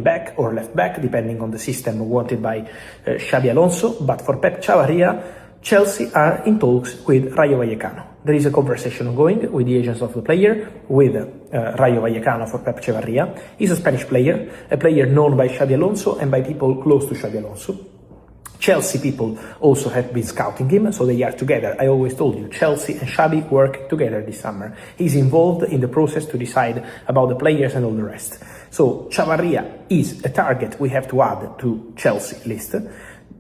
back or left back, depending on the system wanted by Xabi Alonso. But for Pep Chavarria, Chelsea are in talks with Rayo Vallecano. There is a conversation ongoing with the agents of the player, with Rayo Vallecano for Pep Chavarria. He's a Spanish player, a player known by Xabi Alonso and by people close to Xabi Alonso. Chelsea people also have been scouting him, so they are together. I always told you, Chelsea and Xabi work together this summer. He's involved in the process to decide about the players and all the rest. So Chavarria is a target we have to add to Chelsea list.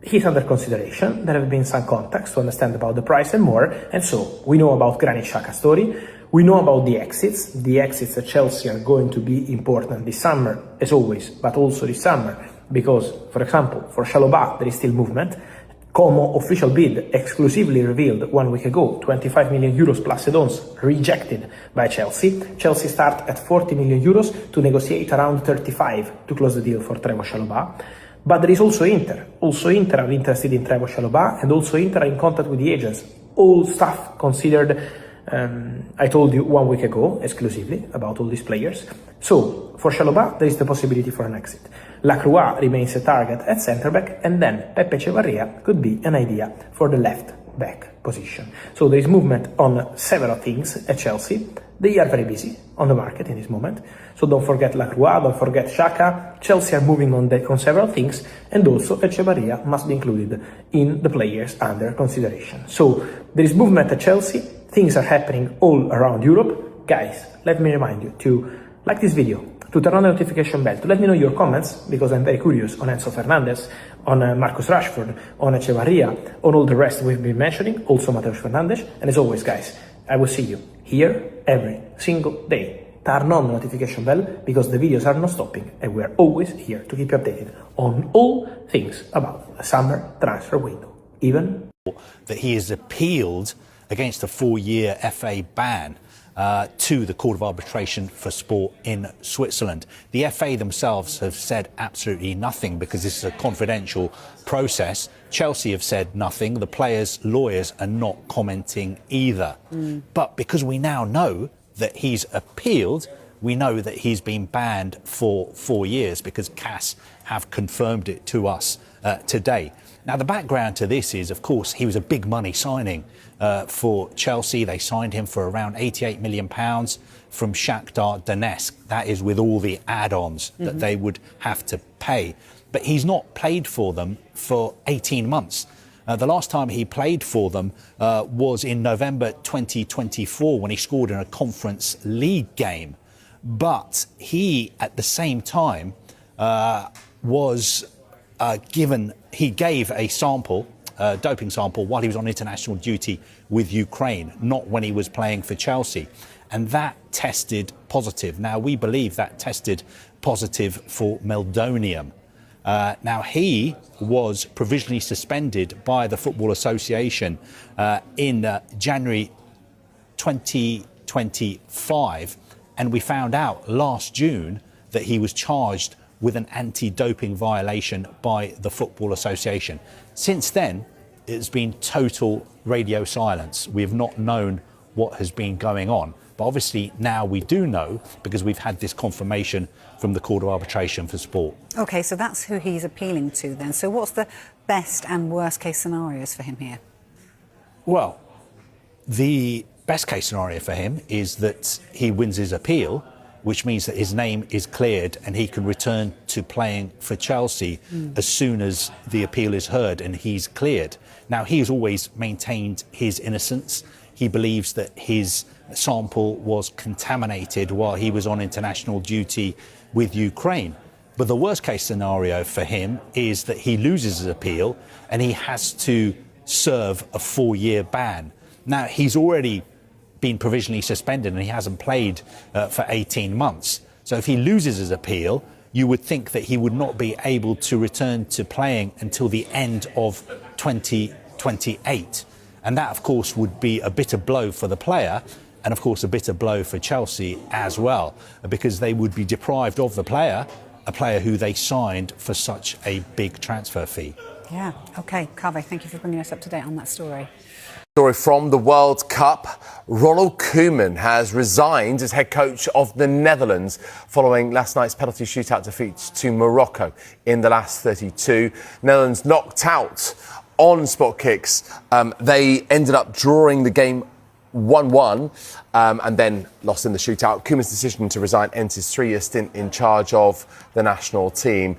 He's under consideration. There have been some contacts to understand about the price and more. And so we know about Granit Xhaka's story. We know about the exits. The exits at Chelsea are going to be important this summer, as always, but also this summer. Because, for example, for Chalobah, there is still movement. Como official bid exclusively revealed 1 week ago, 25 million euros plus add-ons rejected by Chelsea. Chelsea start at 40 million euros to negotiate around 35 to close the deal for Trevoh Chalobah. But there is also Inter. Also Inter are interested in Trevoh Chalobah, and also Inter are in contact with the agents. All stuff considered, I told you 1 week ago, exclusively, about all these players. So, for Chalobah, there is the possibility for an exit. Lacroix remains a target at centre-back, and then Pepe Chavarria could be an idea for the left-back position. So there is movement on several things at Chelsea. They are very busy on the market in this moment. So don't forget Lacroix, don't forget Xhaka. Chelsea are moving on several things, and also Chavarria must be included in the players under consideration. So there is movement at Chelsea. Things are happening all around Europe. Guys, let me remind you to like this video, to turn on the notification bell, to let me know your comments, because I'm very curious on Enzo Fernandez, on Marcus Rashford, on Chavarria, on all the rest we've been mentioning, also Mateus Fernandes. And as always, guys, I will see you here every single day. Turn on the notification bell, because the videos are not stopping, and we're always here to keep you updated on all things about the summer transfer window, even that he has appealed against a 4-year FA ban to the Court of Arbitration for Sport in Switzerland. The FA themselves have said absolutely nothing, because this is a confidential process. Chelsea have said nothing. The players' lawyers are not commenting either. But because we now know that he's appealed, we know that he's been banned for 4 years, because CAS have confirmed it to us today. Now, the background to this is, of course, he was a big money signing for Chelsea. They signed him for around £88 million from Shakhtar Donetsk. That is with all the add-ons that they would have to pay. But he's not played for them for 18 months. The last time he played for them was in November 2024, when he scored in a Conference League game. But he, at the same time, he gave a sample, doping sample, while he was on international duty with Ukraine, not when he was playing for Chelsea. And that tested positive. Now, we believe that tested positive for meldonium. Now, he was provisionally suspended by the Football Association in January 2025. And we found out last June that he was charged with an anti-doping violation by the Football Association. Since then, it's been total radio silence. We have not known what has been going on. But obviously now we do know, because we've had this confirmation from the Court of Arbitration for Sport. OK, so that's who he's appealing to then. So what's the best and worst case scenarios for him here? Well, the best case scenario for him is that he wins his appeal, which means that his name is cleared and he can return to playing for Chelsea as soon as the appeal is heard and he's cleared. Now, he has always maintained his innocence. He believes that his sample was contaminated while he was on international duty with Ukraine. But the worst case scenario for him is that he loses his appeal and he has to serve a 4-year ban. Now, he's already been provisionally suspended and he hasn't played for 18 months. So if he loses his appeal, you would think that he would not be able to return to playing until the end of 2028. And that, of course, would be a bitter blow for the player, and of course a bitter blow for Chelsea as well, because they would be deprived of the player, a player who they signed for such a big transfer fee. Yeah, OK. Kaveh, thank you for bringing us up to date on that story. Story from the World Cup. Ronald Koeman has resigned as head coach of the Netherlands following last night's penalty shootout defeat to Morocco in the last 32. Netherlands knocked out on spot kicks. They ended up drawing the game 1-1 and then lost in the shootout. Koeman's decision to resign ends his 3-year stint in charge of the national team.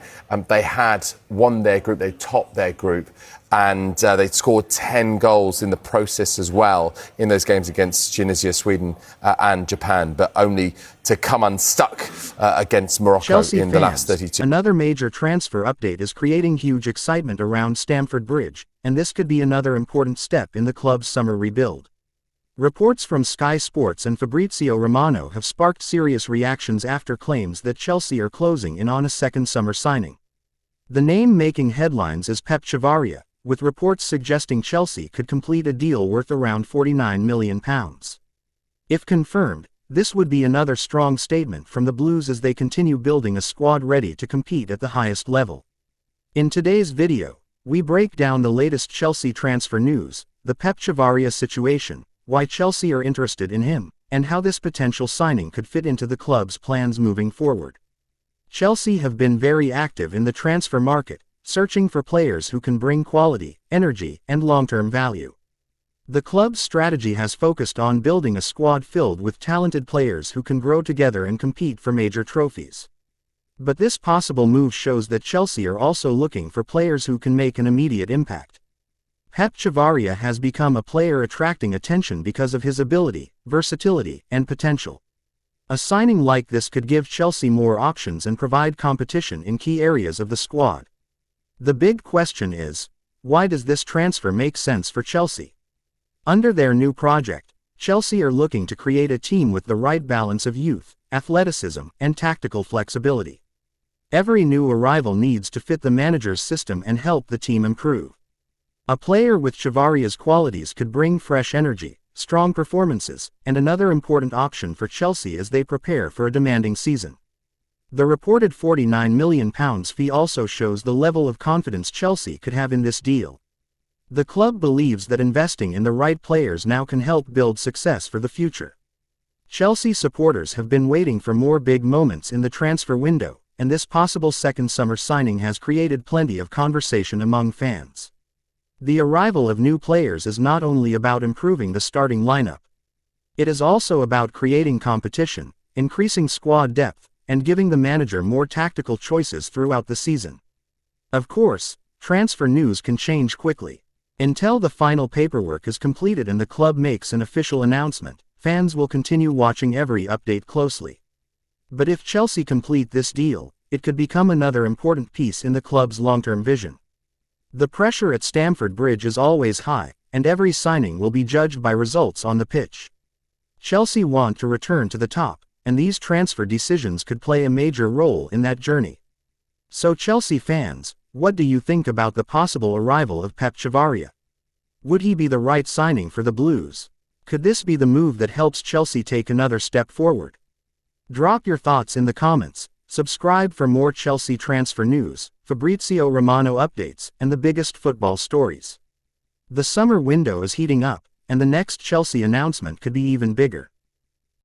They had won their group, they topped their group, and they scored 10 goals in the process as well in those games against Tunisia, Sweden and Japan, but only to come unstuck against Morocco Chelsea in the last 32. Another major transfer update is creating huge excitement around Stamford Bridge, and this could be another important step in the club's summer rebuild. Reports from SkySports and Fabrizio Romano have sparked serious reactions after claims that Chelsea are closing in on a second summer signing. The name making headlines is Pep Chavarria, with reports suggesting Chelsea could complete a deal worth around £49 million. If confirmed, this would be another strong statement from the Blues as they continue building a squad ready to compete at the highest level. In today's video, we break down the latest Chelsea transfer news, the Pep Chavarria situation, why Chelsea are interested in him, and how this potential signing could fit into the club's plans moving forward. Chelsea have been very active in the transfer market, searching for players who can bring quality, energy, and long-term value. The club's strategy has focused on building a squad filled with talented players who can grow together and compete for major trophies. But this possible move shows that Chelsea are also looking for players who can make an immediate impact. Pep Chavarria has become a player attracting attention because of his ability, versatility, and potential. A signing like this could give Chelsea more options and provide competition in key areas of the squad. The big question is, why does this transfer make sense for Chelsea? Under their new project, Chelsea are looking to create a team with the right balance of youth, athleticism, and tactical flexibility. Every new arrival needs to fit the manager's system and help the team improve. A player with Chavarria's qualities could bring fresh energy, strong performances, and another important option for Chelsea as they prepare for a demanding season. The reported £49 million fee also shows the level of confidence Chelsea could have in this deal. The club believes that investing in the right players now can help build success for the future. Chelsea supporters have been waiting for more big moments in the transfer window, and this possible second summer signing has created plenty of conversation among fans. The arrival of new players is not only about improving the starting lineup. It is also about creating competition, increasing squad depth, and giving the manager more tactical choices throughout the season. Of course, transfer news can change quickly. Until the final paperwork is completed and the club makes an official announcement, fans will continue watching every update closely. But if Chelsea complete this deal, it could become another important piece in the club's long-term vision. The pressure at Stamford Bridge is always high, and every signing will be judged by results on the pitch. Chelsea want to return to the top, and these transfer decisions could play a major role in that journey. So Chelsea fans, what do you think about the possible arrival of Pep Chavarria? Would he be the right signing for the Blues? Could this be the move that helps Chelsea take another step forward? Drop your thoughts in the comments. Subscribe for more Chelsea transfer news, Fabrizio Romano updates, and the biggest football stories. The summer window is heating up, and the next Chelsea announcement could be even bigger.